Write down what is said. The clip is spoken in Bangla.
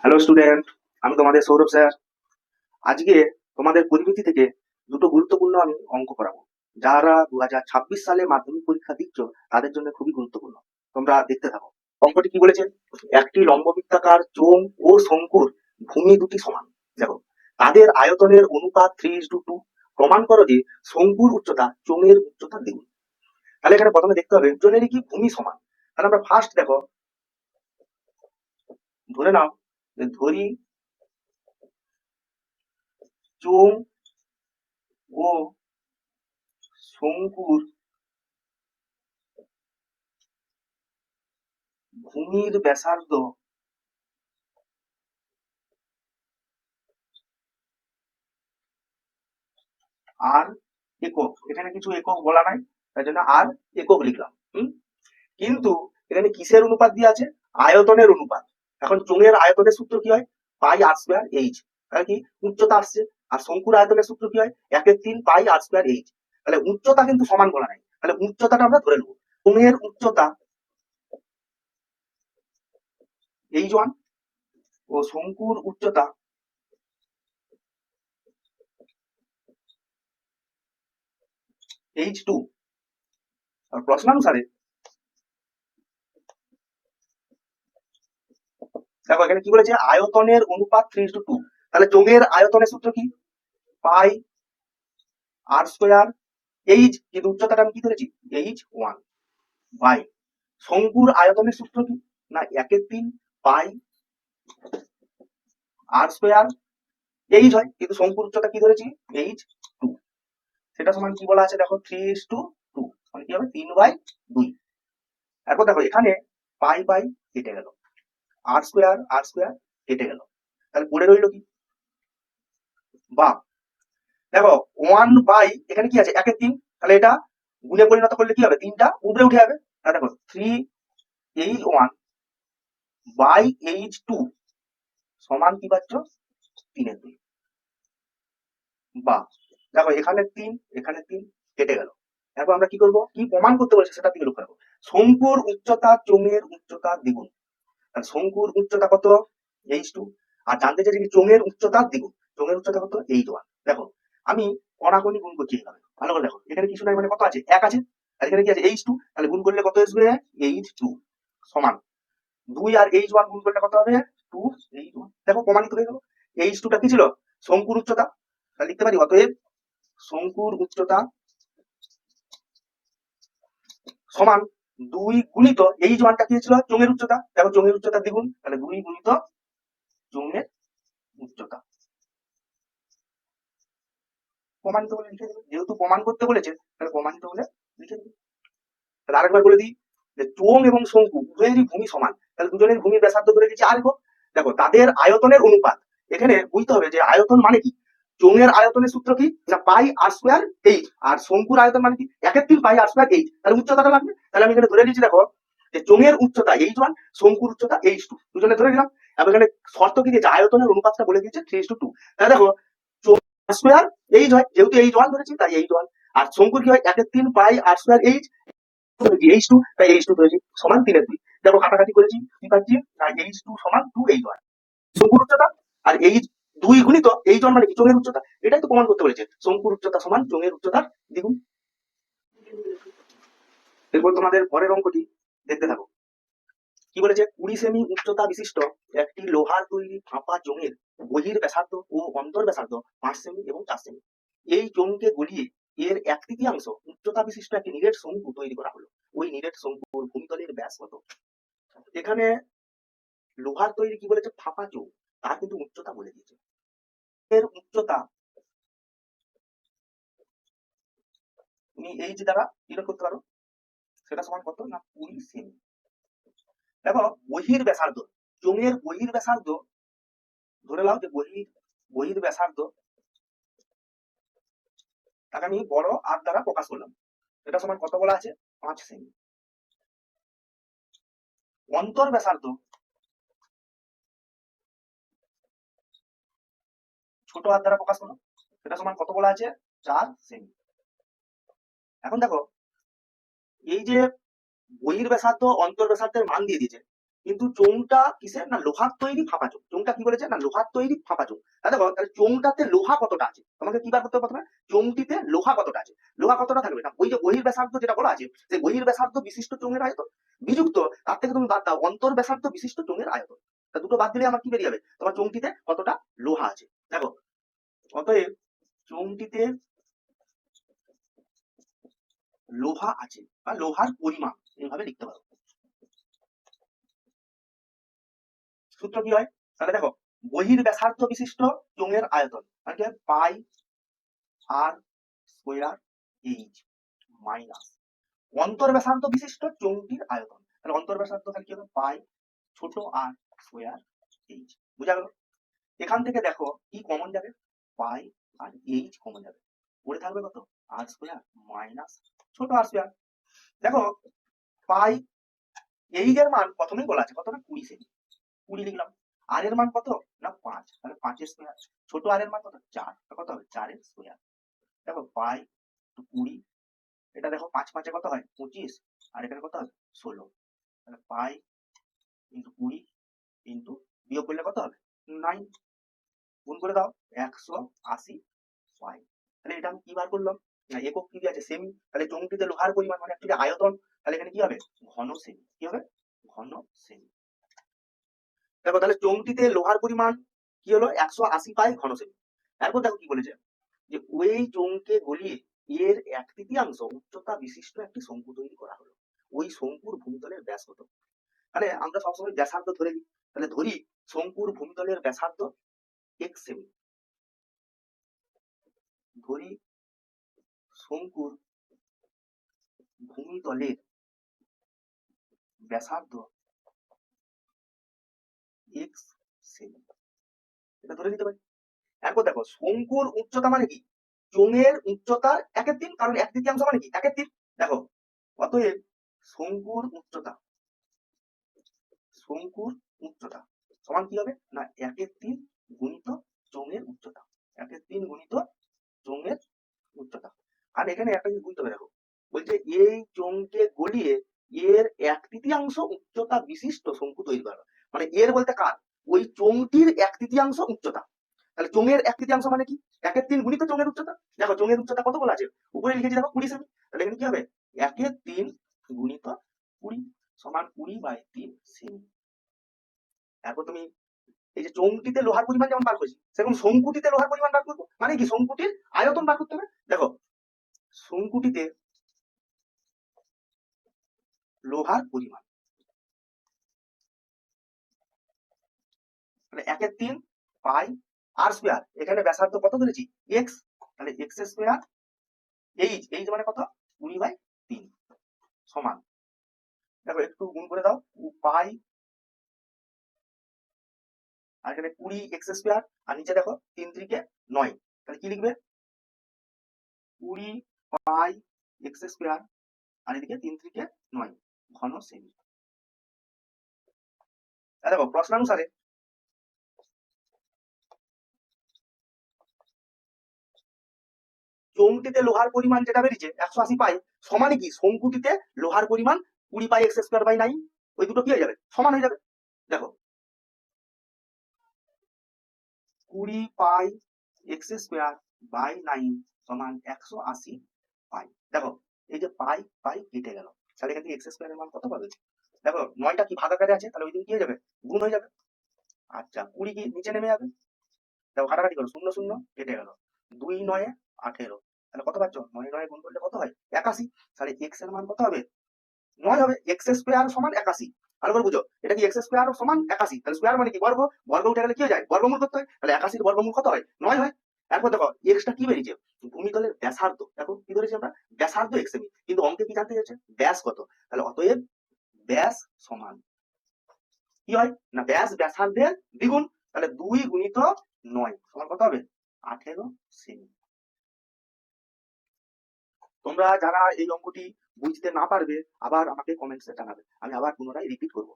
হ্যালো স্টুডেন্ট, আমি তোমাদের সৌরভ স্যার। আজকে তোমাদের পরিমিতি থেকে দুটো গুরুত্বপূর্ণ আমি অঙ্ক করাবো, যারা 2026 সালে মাধ্যমিক পরীক্ষা দিচ্ছ তাদের জন্য খুবই গুরুত্বপূর্ণ। তোমরা দেখতে থাকো। অঙ্কটি কি বলেছে? একটি লম্ববৃত্তাকার চোঙ ও শঙ্কুর ভূমি দুটি সমান। দেখো, তাদের আয়তনের অনুপাত 3:2। প্রমাণ করো যে শঙ্কুর উচ্চতা চোঙের উচ্চতা দ্বিগুণ। তাহলে এখানে প্রথমে দেখতে হবে দুজনেরই কি ভূমি সমান। তাহলে আমরা ফার্স্ট দেখো, ধরে নাও যে ধরি চোঙ ও শঙ্কুর ভূমির ব্যাসার্ধ আর একক। এখানে কিছু একক বলা নাই, তাই জন্য আর একক লিখলাম। কিন্তু এখানে কিসের অনুপাত দিয়ে আছে? আয়তনের অনুপাত। এখন চোঙের আয়তনের সূত্র কি হয়? পাই আর স্কোয়ার এইচ। তাহলে কি উচ্চতা আসছে। আর শঙ্কুর আয়তনের সূত্র কি হয়? 1/3 পাই আর স্কোয়ার এইচ। তাহলে উচ্চতা কিন্তু সমান বলা নাই, তাহলে উচ্চতাটা আমরা ধরে নেবো। চোঙের উচ্চতা H1 ও শঙ্কুর উচ্চতা H2। আর প্রশ্নানুসারে দেখো এখানে কি বলেছে? আয়তনের অনুপাত 3:2। তাহলে চোঙের আয়তনের সূত্র কি? পাই আর স্কোয়ার এইচ, কিন্তু উচ্চতাটা আমি কি ধরেছি? H1 বাই শঙ্কুর আয়তনের সূত্র কি? না 1/3 পাই আর স্কোয়ার এইচ হয়, কিন্তু শঙ্কুর উচ্চতা কি ধরেছি? H2। সেটা সমান কি বলা আছে দেখো? 3:2, মানে কি হবে? 3/2। এখন দেখো এখানে পাই পাই কেটে গেল, আর স্কোয়ার কেটে গেল, তাহলে পড়ে রইল কি? বা দেখো 1 বাই এখানে কি আছে? 1/3। তাহলে এটা গুণে পরিণত করলে কি হবে? 3টা উপরে উঠে যাবে। তাহলে দেখো 3H1 বাই H2 সমান কি পাচ্ছ? 3/2। বা দেখো এখানে 3, এখানে 3 কেটে গেল। এখন আমরা কি করব? কি প্রমাণ করতে বলছে সেটা দিকে লক্ষ্য রাখো। শঙ্কুর উচ্চতা চোঙের উচ্চতা দ্বিগুণ। তাহলে শঙ্কুর উচ্চতা কত? H2। আর জানতে চাইছি কি চোঙের উচ্চতা দ্বিগুণ। চোঙের উচ্চতা কত? H1। দেখো আমি কণাকণি গুণ করছি এইভাবে, ভালো করে দেখো। এখানে কিছু নাই, মানে কত আছে? 1 আছে। আর এখানে কি আছে? H2। তাহলে গুণ করলে কত আসবে? H2 সমান 2 আর H1 গুণ করলে কত হবে? 2H1। দেখো প্রমাণিত হয়ে গেল। H2 টা কি ছিল? শঙ্কুর উচ্চতা। তাহলে লিখতে পারি অতএব শঙ্কুর উচ্চতা সমান 2 গুণিত H1 টা কি ছিল? চোঙের উচ্চতা। দেখো চোঙের উচ্চতা দ্বিগুণ, তাহলে 2 গুণিত চোঙের উচ্চতা। প্রমাণিত বলে লিখে দেবে, যেহেতু প্রমাণ করতে বলেছে তাহলে প্রমাণিত বলে লিখে দেবে। তাহলে আরেকবার বলে দিই যে চোঙ এবং শঙ্কু উভয়েরই ভূমি সমান। তাহলে দুজনের ভূমির ব্যাসার্ধ ধরে দিচ্ছি আর একক। দেখো তাদের আয়তনের অনুপাত। এখানে বুঝতে হবে যে আয়তন মানে কি। চোঙের আয়তনের সূত্র কি? না পাই আর স্কোয়ার এইচ। আর শঙ্কুর আয়তন মানে কি? 1/3 পাই আর স্কোয়ার এইচ। তাহলে উচ্চতাটা লাগবে। তাহলে আমি এখানে ধরে নিচ্ছি দেখো যে চোঙের উচ্চতা H1, শঙ্কুর উচ্চতা H2, দুজনে ধরে নিলাম। এবং এখানে শর্ত কি দিয়েছে? আয়তনের অনুপাতটা বলে দিয়েছে 3:2। তাহলে দেখো স্কোয়ার এইচ হয়, যেহেতু H1 ধরেছি তাই H1। আর শঙ্কুর কি হয়? 1/3 পাই আর স্কোয়ার এইচ, H2, তাই H2 ধরেছি সমান 3/2। দেখো কাটাকাটি করেছি, কি পাচ্ছি? না H2 সমান 2H1। শঙ্কুর উচ্চতা আর H2 গুণিত H1 মানে কি? চোঙের উচ্চতা। এটাই তো প্রমাণ করতে বলেছে, শঙ্কুর উচ্চতা সমান চোঙের উচ্চতার দ্বিগুণ। এরপর তোমাদের পরের অঙ্কটি দেখতে থাকো। কি বলেছে? 20 সেমি উচ্চতা বিশিষ্ট একটি লোহার তৈরি ফাঁপা চোঙের বহির ব্যাসার্ধ ও অন্তর ব্যাসার্ধ 5 সেমি এবং 4 সেমি। এই চোঙকে গলিয়ে এর 1/3 উচ্চতা বিশিষ্ট একটি নিরেট শঙ্কু তৈরি করা হলো। ওই নিরেট শঙ্কুর ভূমিতলের ব্যাস কত? এখানে লোহার তৈরি কি বলেছে? ফাঁপা চোঙ, তার কিন্তু উচ্চতা বলে দিয়েছে। এর উচ্চতা তুমি এই যে দ্বারা কিরকম করতে পারো, সেটা সমান কত? না 20 সেমি। দেখো বহির ব্যাসার্ধ, চোঙের বহির ব্যাসার্ধ ধরে নাও যে বহির ব্যাসার্ধ, তাকে আমি বড় আর দ্বারা প্রকাশ করলাম। এটা সমান কত বলা আছে? 5 সেমি। অন্তর ব্যাসার্ধ ছোট আর দ্বারা প্রকাশ করলাম, এটা সমান কত বলা আছে? 4 সেমি। এখন দেখো এই যে বহির ব্যাসার্ধ অন্তর ব্যাসার্ধের মান দিয়ে দিয়েছে, কিন্তু চোঙটা কিসের? না লোহার তৈরি ফাঁপা চোঙ। চোঙটা কি বলেছে? না লোহার তৈরি ফাঁপা চোঙ। দেখো তাহলে চোঙটাতে লোহা কতটা আছে তোমাকে কি বার করতে হবে প্রথমে? চোঙটিতে লোহা কতটা আছে। লোহা কতটা থাকবে? না ওই যে বহির ব্যাসার্ধ যেটা বলা আছে, সেই বহির ব্যাসার্ধ বিশিষ্ট চোঙের আয়তন বিযুক্ত, তার থেকে তুমি বাদ দাও অন্তর ব্যাসার্ধ বিশিষ্ট চোঙের আয়তন। তা দুটো বাদ দিলে আমার কি বেরিয়ে যাবে? তোমার চোঙটিতে কতটা লোহা আছে। দেখো অতএব চোঙটিতে লোহা আছে বা লোহার পরিমাণ এইভাবে লিখতে পারো। সূত্র কি হয়? তাহলে দেখো বহির ব্যাসার্ধ বিশিষ্ট চোঙের আয়তন মানে কি হয়? পাই আর স্কোয়ার এইচ মাইনাস অন্তর ব্যাসার্ধ বিশিষ্ট চোঙটির আয়তন। তাহলে অন্তর ব্যাসার্ধ তাহলে কি হবে? পাই ছোট আর স্কোয়ার এইচ। বুঝা গেল? এখান থেকে দেখো কি কমন যাবে? পাই আর এইচ কমন যাবে। পড়ে থাকবে কত? আর স্কোয়ার মাইনাস ছোট আর স্কোয়ার। দেখো পাই এইচ এর মান প্রথমেই বলা আছে কত? না 20 সেমি। 20 লিখলাম। আর এর মান কত? না 5। তাহলে 5 এর স্কোয়ার। ছোট আর এর মান কত? 4। কত হবে? 4 এর স্কোয়ার। দেখো পাই 20, এটা দেখো 5 5 কত হয়? 25, আর এখানে কত হবে? 16। তাহলে পাই ইন্টু 20 ইন্টু বিয়োগ করলে কত হবে? 9। গুণ করে দাও 180 পাই। তাহলে এটা আমি কি বার করলাম? না একক কি আছে? সেমি। তাহলে চোঙটিতে লোহার পরিমাণ মানে অ্যাকচুয়ালি আয়তন। তাহলে এখানে কি হবে? ঘন সেমি। কি হবে? ঘন সেমি। দেখো তাহলে চোঙটিতে লোহার পরিমাণ কি হলো? 180 পাই ঘন সেমি। এরপর দেখো কি বলেছে যে ওই চোঙকে গলিয়ে এর 1/3 উচ্চতা বিশিষ্ট একটি শঙ্কু তৈরি করা হলো। ওই শঙ্কুর ভূমিতলের ব্যাস কত? তাহলে আমরা সবসময় ব্যাসার্ধ ধরে নিই। তাহলে ধরি শঙ্কুর ভূমিতলের ব্যাসার্ধ x সেমি। ধরি শঙ্কুর ভূমিতলের ব্যাসার্ধ x সেমি। এটা ধরে নিতে পারি। এরপর দেখো শঙ্কুর উচ্চতা মানে কি? চোঙের উচ্চতার 1/3, কারণ 1/3 মানে কি? 1/3। দেখো অতএব শঙ্কুর উচ্চতা শঙ্কুর উচ্চতা সমান কি হবে? না 1/3 গুণিত চোঙের উচ্চতা। 1/3 গুণিত চোঙের উচ্চতা। আর এখানে একটা জিনিস বুঝতে হবে। দেখো বলছে এই চোঙকে গলিয়ে এর 1/3 উচ্চতা বিশিষ্ট শঙ্কু তৈরি করা। মানে এর বলতে কার? ওই চোঙটির 1/3 উচ্চতা। তাহলে চোঙের 1/3 মানে কি? 1/3 গুণিত চোঙের উচ্চতা। দেখো চোঙের উচ্চতা কত বলা আছে? উপরে লিখেছি দেখো 20 সেমি। তাহলে এখানে কি হবে? 1/3 গুণিত 20 সমান 20/3 সেমি। এরপর তুমি এই যে চোঙটিতে লোহার পরিমাণ যেমন বার করেছি, সেরকম শঙ্কুটিতে লোহার পরিমাণ বার করবো। মানে কি? শঙ্কুটির আয়তন বার করতে হবে। দেখো শঙ্কুটিতে লোহার পরিমাণ মানে 1/3 পাই আর স্কোয়ার। এখানে ব্যাসার্ধ কত ধরেছি? এক্স। তাহলে এক্স স্কোয়ার এইচ। এইচ মানে কত? 20/3 সমান। দেখো একটু গুণ করে দাও। পাই আর এখানে 20 এক্স স্কোয়ার, আর নিচে দেখো 3 3 9। তাহলে কি লিখবে? 20 পাই এক্স স্কোয়ার আর এদিকে 3 3 9 ঘন সেমি। দেখো প্রশ্নানুসারে চোঙটিতে লোহার পরিমাণ যেটা বেরিয়েছে 180 পাই সমানই কি? শঙ্কুটিতে লোহার পরিমাণ 20 পাই এক্স স্কোয়ার বাই 9। ওই দুটো কি হয়ে যাবে? সমান হয়ে যাবে। দেখো 20 পাই এক্স স্কোয়ার বাই 9 সমান 180 পাই। দেখো এই যে পাই পাই কেটে গেল, তাহলে এখান থেকে এক্স স্কোয়ারের মান কত পাবে? দেখো 9টা কি ভাগাকারে আছে, তাহলে ওই দিকে কি হয়ে যাবে? গুণ হয়ে যাবে। আচ্ছা 20 কি নিচে নেমে যাবে। দেখো কাটাকাটি করো, 0 0 কেটে গেল। 2 9 18। তাহলে কত পাচ্ছ? 9 9 গুণ করলে কত হয়? 81। তাহলে এক্স এর মান কত হবে? 9 হবে। এক্স স্কোয়ার সমান 81। ভালো করে বুঝো, এটা কি এক্স স্কোয়ার সমান 81। তাহলে স্কোয়ার মানে কি? বর্গ। বর্গ উঠে গেলে কি হয়ে যায়? বর্গমূল করতে হয়। তাহলে 81 এর বর্গমূল কত হয়? 9 হয়। এরপর দেখো এক্সটা কি বেরিয়েছে? ভূমিতলের ব্যাসার্ধ। দেখো কি ধরেছি আমরা? ব্যাসার্ধ এক্স সেমি, কিন্তু অঙ্কে কি জানতে চাইছে? ব্যাস কত। তাহলে অতএব ব্যাস সমান কি হয়? না ব্যাস ব্যাসার্ধের দ্বিগুণ। তাহলে 2 গুণিত 9 সমান কত হবে? 18 সেমি। তোমরা যারা এই অঙ্কটি বুঝতে না পারবে আবার আমাকে কমেন্টসে জানাবে, আমি আবার পুনরায় রিপিট করবো।